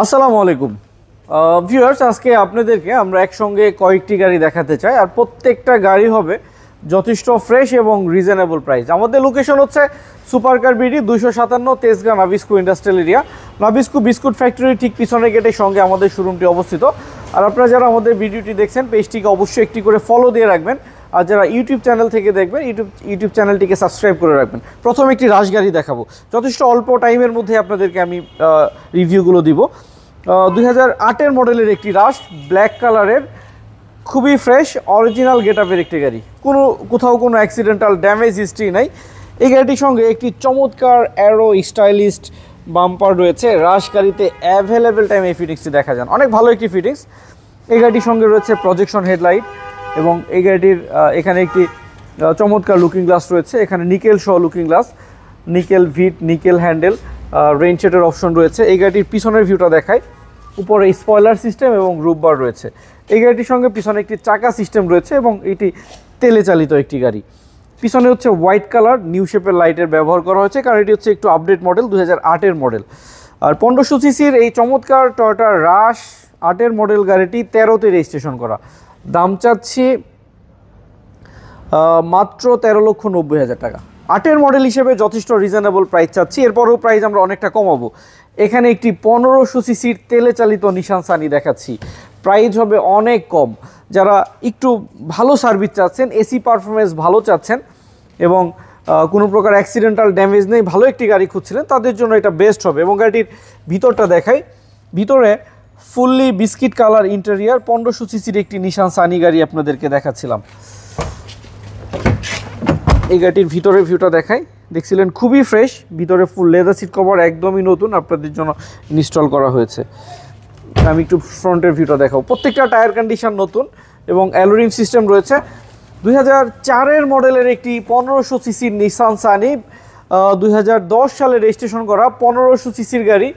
আসসালামু আলাইকুম ভিউয়ার্স, আজকে আপনাদেরকে আমরা একসঙ্গে কয়েকটি গাড়ি দেখাতে চাই, আর প্রত্যেকটা গাড়ি হবে যথেষ্ট ফ্রেশ এবং রিজনেবল প্রাইস। আমাদের লোকেশন হচ্ছে supercar BD 257 Tejgaon Nabisco industrial area, Nabisco biscuit factory ঠিক পিছনের গেটের সঙ্গে আমাদের শোরুমটি অবস্থিত। আর আপনারা যারা আমাদের ভিডিওটি দেখছেন পেজটিকে অবশ্যই একটি করে ফলো দিয়ে রাখবেন, আর যারা ইউটিউব চ্যানেল থেকে দেখবেন ইউটিউব চ্যানেলটিকে সাবস্ক্রাইব করে রাখবেন। প্রথমে একটি রাশ গাড়ি দেখাবো, যথেষ্ট অল্প টাইমের মধ্যে আপনাদেরকে আমি রিভিউগুলো দিব। 2008-এর মডেলের একটি রাশ, ব্ল্যাক কালারের, খুবই ফ্রেশ অরিজিনাল গেটআপের একটি গাড়ি, কোথাও কোনো অ্যাক্সিডেন্টাল ড্যামেজ হিস্ট্রি নাই। এই গাড়িটির সঙ্গে একটি চমৎকার অ্যারো স্টাইলিস্ট বাম্পার রয়েছে। রাশ গাড়িতে অ্যাভেলেবেল টাইম এই ফিটিংসটি দেখা যান, অনেক ভালো একটি ফিটিংস। এই গাড়িটির সঙ্গে রয়েছে প্রজেকশন হেডলাইট এবং এই গাড়িটির এখানে একটি চমৎকার লুকিং গ্লাস রয়েছে। এখানে নিকেল সহ লুকিং গ্লাস, নিকেল ভিট, নিকেল হ্যান্ডেল, রেইন শেডের অপশন রয়েছে। এই গাড়িটির পিছনের ভিউটা দেখায়, উপরে স্পয়লার সিস্টেম এবং রুফ বার রয়েছে। এই গাড়িটির সঙ্গে পিছনে একটি চাকা সিস্টেম রয়েছে এবং এটি তেলে চালিত একটি গাড়ি। পিছনে হচ্ছে হোয়াইট কালার নিউ শেপের লাইটের ব্যবহার করা হয়েছে, কারণ এটি হচ্ছে একটু আপডেট মডেল, 2008-এর মডেল। আর 1500 সিসির এই চমৎকার টয়োটা রাশ 8-এর মডেল গাড়িটি 13তে রেজিস্ট্রেশন করা। দাম চাচ্ছি মাত্র 13,90,000 টাকা। 8-এর মডেল হিসেবে যথেষ্ট রিজনেবল প্রাইস চাচ্ছি, এরপরও প্রাইস আমরা অনেকটা কমাবো। এখানে একটি 1500 সিসির তেলে চালিত নিশান সানি দেখাচ্ছি, প্রাইস হবে অনেক কম। যারা একটু ভালো সার্ভিস চাচ্ছেন, এসি পারফরমেন্স ভালো চাচ্ছেন এবং কোনো প্রকার অ্যাক্সিডেন্টাল ড্যামেজ নেই, ভালো একটি গাড়ি খুঁজছিলেন, তাদের জন্য এটা বেস্ট হবে। এবং গাড়িটির ভিতরটা দেখাই, ভিতরে ফুললি বিস্কিট কালার ইন্টেরিয়ার, 1500 সিসির একটি নিশান সানি গাড়ি আপনাদেরকে দেখাচ্ছিলাম। এই গাড়িটির ভিতরের ভিউটা দেখাই, দেখছিলেন খুবই ফ্রেশ, ভিতরে ফুল লেদার সিট কভার একদমই নতুন আপনাদের জন্য ইনস্টল করা হয়েছে। আমি একটু ফ্রন্টের ভিউটা দেখাবো, প্রত্যেকটা টায়ার কন্ডিশন নতুন এবং অ্যালোরিং সিস্টেম রয়েছে। 2004-এর মডেলের একটি 1500 সিসির নিসান সানি, 2010 সালে রেজিস্ট্রেশন করা 1500 সিসির গাড়ি,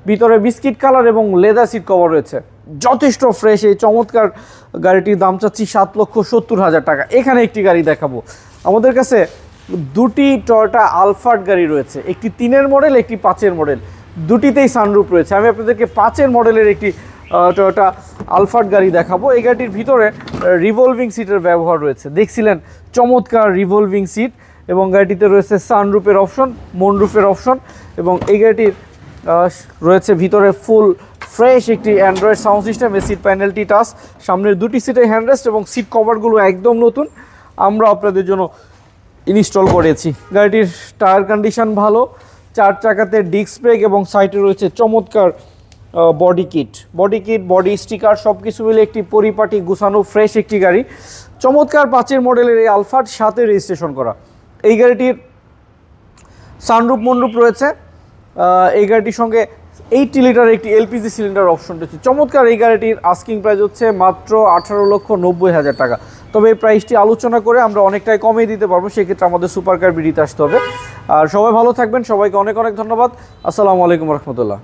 ভিতরে বিস্কিট কালার এবং লেদার সিট কভার রয়েছে, যথেষ্ট ফ্রেশ। এই চমৎকার গাড়িটির দাম চাচ্ছি 7,70,000 টাকা। এখানে একটি গাড়ি দেখাবো, আমাদের কাছে দুটি টয়োটা আলফার্ড গাড়ি রয়েছে, একটি 3-এর মডেল, একটি 5-এর মডেল, দুটিতেই সানরুফ রয়েছে। আমি আপনাদেরকে 5-এর মডেলের একটি টয়োটা আলফার্ড গাড়ি দেখাবো। এই গাড়িটির ভিতরে রিভলভিং সিটের ব্যবহার রয়েছে, দেখছিলেন চমৎকার রিভলভিং সিট, এবং গাড়িটিতে রয়েছে সানরুফের অপশন, মুনরুফের অপশন, এবং এই গাড়িটির রয়েছে ভিতরে ফুল ফ্রেশ একটি অ্যান্ড্রয়েড সাউন্ড সিস্টেম, এই সিট প্যানেলটি টাচ, সামনের দুটি সিটে হ্যান্ডরেস্ট এবং সিট কভারগুলো একদম নতুন আমরা আপনাদের জন্য ইনস্টল করেছি। গাড়িটির টায়ার কন্ডিশন ভালো, 4 চাকাতে ডিস্ক ব্রেক এবং সাইডে রয়েছে চমৎকার বডি কিট, বডি স্টিকার, সব কিছু মিলে একটি পরিপাটি গুছানো ফ্রেশ একটি গাড়ি। চমৎকার 5-এর মডেলের এই আলফার্ড 7-এ রেজিস্ট্রেশন করা। এই গাড়িটির সানরুফ মনরুফ রয়েছে। এই গাড়িটির সঙ্গে 80 লিটার একটি এলপিজি সিলিন্ডার অপশন রয়েছে। চমৎকার এই গাড়িটির আস্কিং প্রাইস হচ্ছে মাত্র 18,90,000 টাকা। তবে এই প্রাইসটি আলোচনা করে আমরা অনেকটাই কমিয়ে দিতে পারবো, সেক্ষেত্রে আমাদের সুপারকার বিডিতে আসতে হবে। আর সবাই ভালো থাকবেন, সবাইকে অনেক অনেক ধন্যবাদ। আসসালামু আলাইকুম রহমতুল্লাহ।